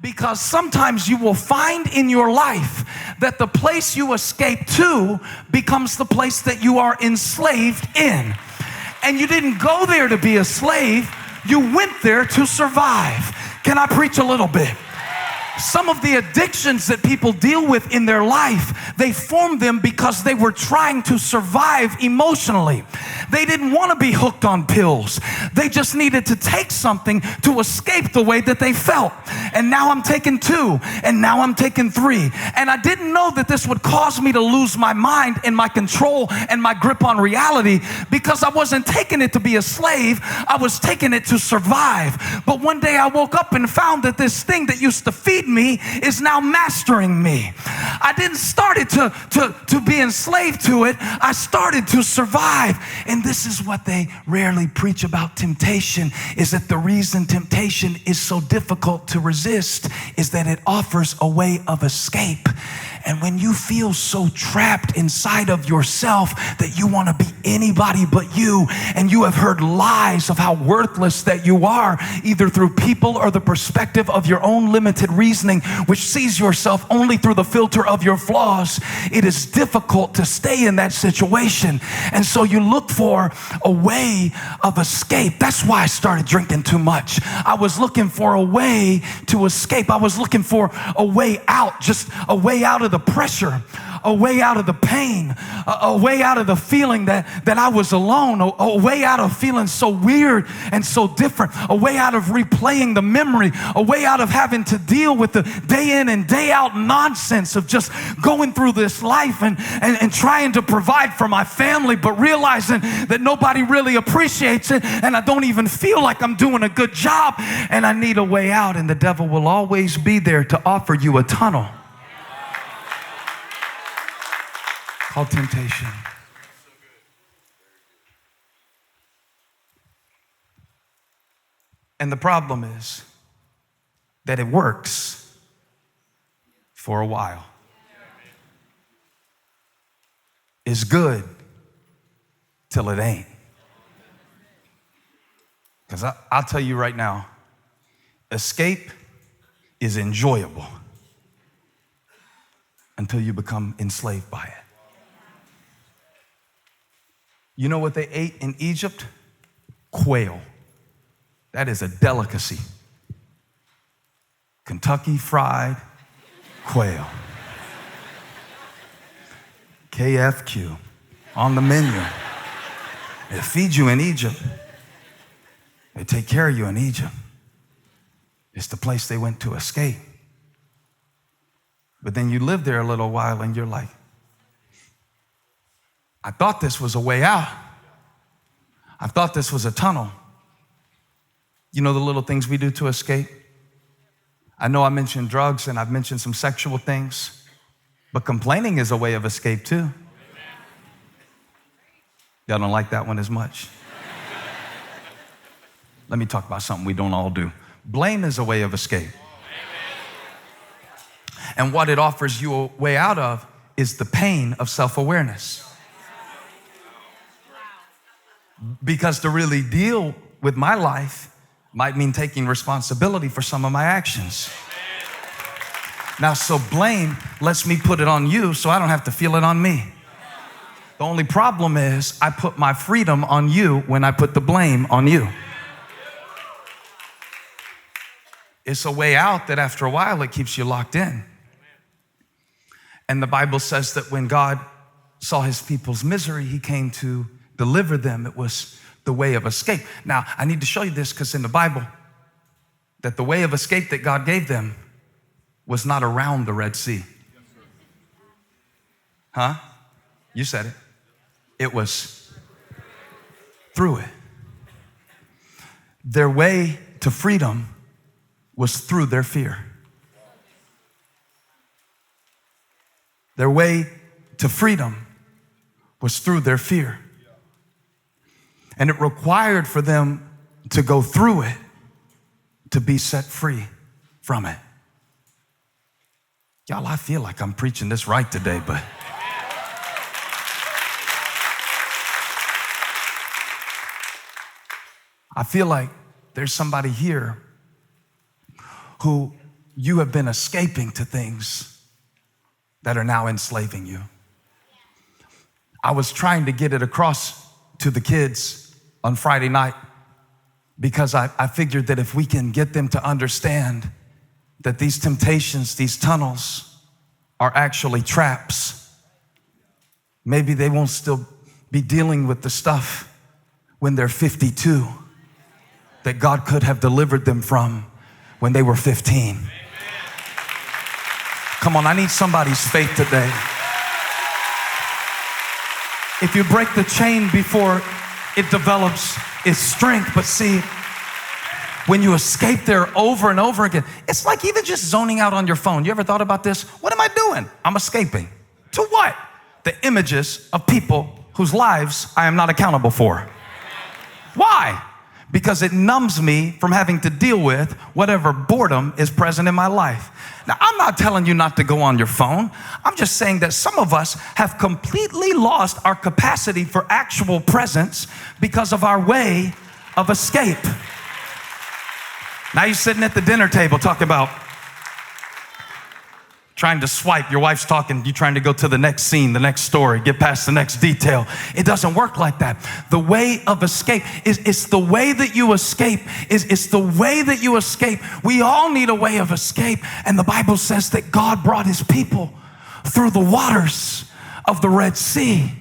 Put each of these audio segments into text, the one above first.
Because sometimes you will find in your life that the place you escape to becomes the place that you are enslaved in. And you didn't go there to be a slave, you went there to survive. Can I preach a little bit? Some of the addictions that people deal with in their life, they formed them because they were trying to survive emotionally. They didn't want to be hooked on pills. They just needed to take something to escape the way that they felt. And now I'm taking 2, and now I'm taking 3. And I didn't know that this would cause me to lose my mind and my control and my grip on reality, because I wasn't taking it to be a slave. I was taking it to survive. But one day I woke up and found that this thing that used to feed me is now mastering me. I didn't start it to be enslaved to it. I started to survive. And this is what they rarely preach about temptation, is that the reason temptation is so difficult to resist is that it offers a way of escape. And when you feel so trapped inside of yourself that you want to be anybody but you, and you have heard lies of how worthless that you are, either through people or the perspective of your own limited reasoning, which sees yourself only through the filter of your flaws, it is difficult to stay in that situation. And so you look for a way of escape. That's why I started drinking too much. I was looking for a way to escape. I was looking for a way out, just a way out of the pressure, a way out of the pain, a way out of the feeling that I was alone, a way out of feeling so weird and so different, a way out of replaying the memory, a way out of having to deal with the day in and day out nonsense of just going through this life and trying to provide for my family, but realizing that nobody really appreciates it, and I don't even feel like I'm doing a good job, and I need a way out. And the devil will always be there to offer you a tunnel called temptation. And the problem is that it works for a while. It's good till it ain't. Because I'll tell you right now, escape is enjoyable until you become enslaved by it. You know what they ate in Egypt? Quail. That is a delicacy. Kentucky fried quail. KFQ on the menu. They feed you in Egypt. They take care of you in Egypt. It's the place they went to escape. But then you live there a little while and you're like, I thought this was a way out. I thought this was a tunnel. You know the little things we do to escape? I know I mentioned drugs and I've mentioned some sexual things, but complaining is a way of escape too. Y'all don't like that one as much. Let me talk about something we don't all do. Blame is a way of escape. And what it offers you a way out of is the pain of self-awareness. Because to really deal with my life might mean taking responsibility for some of my actions. Now, so blame lets me put it on you so I don't have to feel it on me. The only problem is I put my freedom on you when I put the blame on you. It's a way out that after a while it keeps you locked in. And the Bible says that when God saw his people's misery, he came to deliver them. It was the way of escape. Now, I need to show you this because in the Bible, that the way of escape that God gave them was not around the Red Sea. Huh? You said it. It was through it. Their way to freedom was through their fear. Their way to freedom was through their fear. And it required for them to go through it to be set free from it. Y'all, I feel like I'm preaching this right today, but I feel like there's somebody here who you have been escaping to things that are now enslaving you. I was trying to get it across to the kids on Friday night because I figured that if we can get them to understand that these temptations, these tunnels are actually traps, maybe they won't still be dealing with the stuff when they're 52 that God could have delivered them from when they were 15. Come on, I need somebody's faith today. If you break the chain before it develops its strength, but see, when you escape there over and over again, it's like even just zoning out on your phone. You ever thought about this? What am I doing? I'm escaping. To what? The images of people whose lives I am not accountable for. Why? Because it numbs me from having to deal with whatever boredom is present in my life. Now, I'm not telling you not to go on your phone. I'm just saying that some of us have completely lost our capacity for actual presence because of our way of escape. Now you're sitting at the dinner table talking about trying to swipe. Your wife's talking, you're trying to go to the next scene, the next story, get past the next detail. It doesn't work like that. The way of escape it's the way that you escape. It's the way that you escape. We all need a way of escape. And the Bible says that God brought his people through the waters of the Red Sea.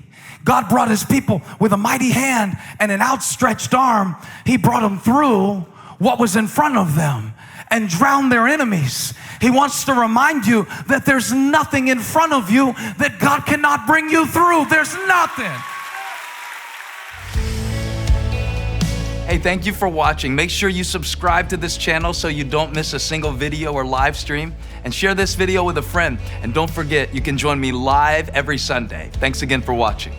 God brought his people with a mighty hand and an outstretched arm. He brought them through what was in front of them and drowned their enemies. He wants to remind you that there's nothing in front of you that God cannot bring you through. There's nothing. Hey, thank you for watching. Make sure you subscribe to this channel so you don't miss a single video or live stream, and share this video with a friend. And don't forget, you can join me live every Sunday. Thanks again for watching.